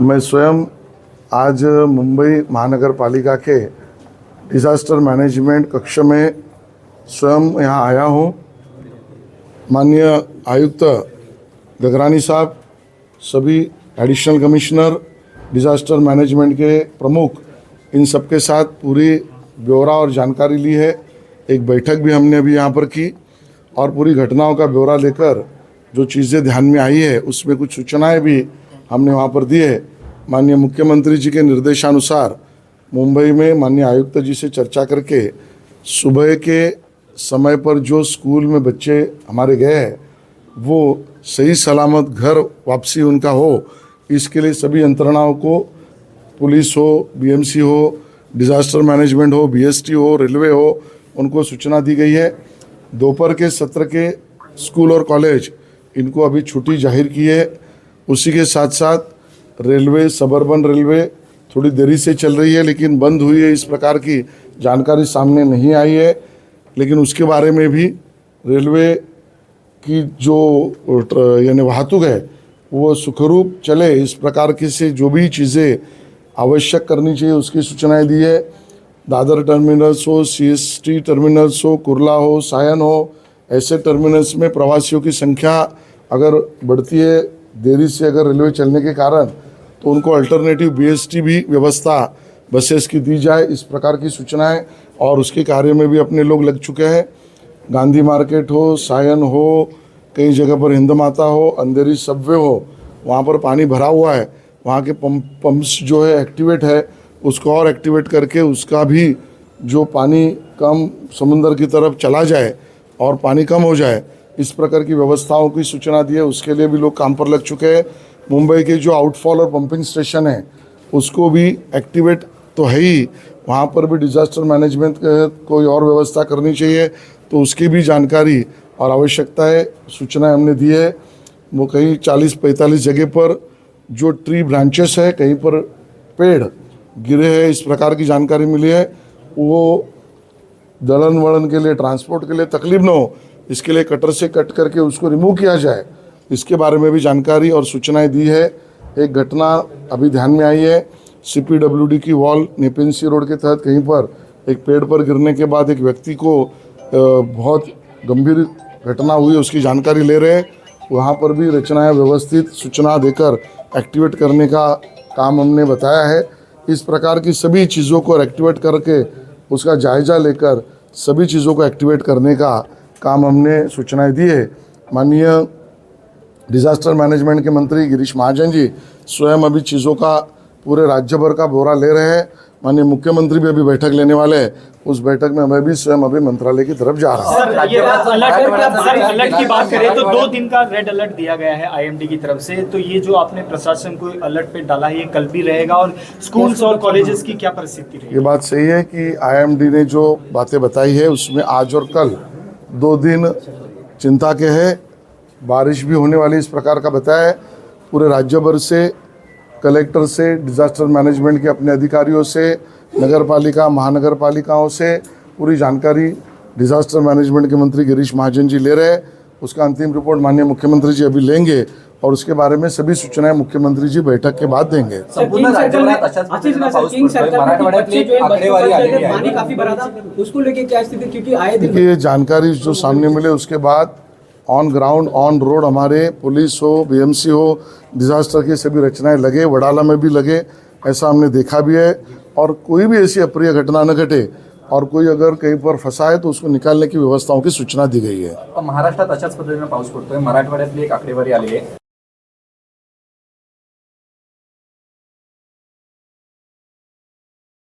मैं स्वयं आज मुंबई महानगर पालिका के डिज़ास्टर मैनेजमेंट कक्ष में स्वयं यहाँ आया हूँ। माननीय आयुक्त गगरानी साहब, सभी एडिशनल कमिश्नर, डिज़ास्टर मैनेजमेंट के प्रमुख, इन सब के साथ पूरी ब्यौरा और जानकारी ली है। एक बैठक भी हमने अभी यहाँ पर की और पूरी घटनाओं का ब्यौरा लेकर जो चीज़ें ध्यान में आई है उसमें कुछ सूचनाएं भी हमने वहाँ पर दी है। माननीय मुख्यमंत्री जी के निर्देशानुसार मुंबई में माननीय आयुक्त जी से चर्चा करके सुबह के समय पर जो स्कूल में बच्चे हमारे गए हैं वो सही सलामत घर वापसी उनका हो, इसके लिए सभी यंत्रणाओं को, पुलिस हो, बीएमसी हो, डिज़ास्टर मैनेजमेंट हो, बीएसटी हो, रेलवे हो, उनको सूचना दी गई है। दोपहर के सत्र के स्कूल और कॉलेज इनको अभी छुट्टी जाहिर की है। उसी के साथ साथ रेलवे, सबर्बन रेलवे थोड़ी देरी से चल रही है लेकिन बंद हुई है, इस प्रकार की जानकारी सामने नहीं आई है। लेकिन उसके बारे में भी रेलवे की जो यानी वाहतूक है वो सुखरूप चले, इस प्रकार की से जो भी चीज़ें आवश्यक करनी चाहिए उसकी सूचनाएं दी है। दादर टर्मिनल्स हो, सीएसटी टर्मिनल्स हो, कुर्ला हो, सायन हो, ऐसे टर्मिनल्स में प्रवासियों की संख्या अगर बढ़ती है देरी से, अगर रेलवे चलने के कारण, तो उनको अल्टरनेटिव बीएसटी भी व्यवस्था बसेस की दी जाए, इस प्रकार की सूचनाएं। और उसके कार्य में भी अपने लोग लग चुके हैं। गांधी मार्केट हो, सायन हो, कई जगह पर हिंद माता हो, अंधेरी सबवे हो, वहाँ पर पानी भरा हुआ है। वहाँ के पंप्स जो है एक्टिवेट है, उसको और एक्टिवेट करके उसका भी जो पानी कम समुंदर की तरफ चला जाए और पानी कम हो जाए, इस प्रकार की व्यवस्थाओं की सूचना दी है। उसके लिए भी लोग काम पर लग चुके हैं। मुंबई के जो आउटफॉल और पंपिंग स्टेशन है उसको भी एक्टिवेट तो है ही, वहाँ पर भी डिज़ास्टर मैनेजमेंट कोई और व्यवस्था करनी चाहिए, तो उसकी भी जानकारी और आवश्यकता है, सूचनाएं हमने दी है। वो कहीं 40-45 जगह पर जो ट्री ब्रांचेस है, कहीं पर पेड़ गिरे हैं, इस प्रकार की जानकारी मिली है। वो दलन वलन के लिए, ट्रांसपोर्ट के लिए तकलीफ न हो, इसके लिए कटर से कट करके उसको रिमूव किया जाए, इसके बारे में भी जानकारी और सूचनाएं दी है। एक घटना अभी ध्यान में आई है, सीपीडब्ल्यूडी की वॉल नेपेंसी रोड के तहत कहीं पर एक पेड़ पर गिरने के बाद एक व्यक्ति को बहुत गंभीर घटना हुई, उसकी जानकारी ले रहे हैं। वहाँ पर भी रचनाएं व्यवस्थित सूचना देकर एक्टिवेट करने का काम हमने बताया है। इस प्रकार की सभी चीज़ों को एक्टिवेट करके उसका जायज़ा लेकर सभी चीज़ों को एक्टिवेट करने का काम हमने सूचनाएं दी है। माननीय डिज़ास्टर मैनेजमेंट के मंत्री गिरीश महाजन जी स्वयं अभी चीज़ों का पूरे राज्य भर का ब्यौरा ले रहे हैं। माननीय मुख्यमंत्री भी अभी बैठक लेने वाले हैं, उस बैठक में मैं भी स्वयं अभी मंत्रालय की तरफ जा रहा हूँ। सर, ये अलर्ट की बात करें तो 2 दिन का रेड अलर्ट दिया गया है आईएमडी की तरफ से, तो ये जो आपने प्रशासन को अलर्ट पे डाला है ये कल भी रहेगा, और स्कूल्स और कॉलेजेस की क्या परिस्थिति रहेगी? ये बात सही है कि आईएमडी ने जो बातें बताई है उसमें आज और कल 2 दिन चिंता के हैं। बारिश भी होने वाली, इस प्रकार का बताया है। पूरे राज्य भर से, कलेक्टर से, डिज़ास्टर मैनेजमेंट के अपने अधिकारियों से, नगर पालिका, महानगर पालिकाओं से पूरी जानकारी डिज़ास्टर मैनेजमेंट के मंत्री गिरीश महाजन जी ले रहे हैं। उसका अंतिम रिपोर्ट माननीय मुख्यमंत्री जी अभी लेंगे और उसके बारे में सभी सूचनाएं मुख्यमंत्री जी बैठक के बाद देंगे। देखिए, जानकारी जो सामने मिले उसके बाद ऑन ग्राउंड, ऑन रोड हमारे पुलिस हो, बीएमसी हो, डिज़ास्टर की सभी रचनाएं लगे, वडाला में भी लगे, ऐसा हमने देखा भी है। और कोई भी ऐसी अप्रिय घटना न घटे और कोई अगर कहीं पर फंसा है तो उसको निकालने की व्यवस्थाओं की सूचना दी गई है। महाराष्ट्रात अशाच पद्धतीने पाऊस पडतोय, मराठवाड्यातली एक आकडेवारी आली आहे।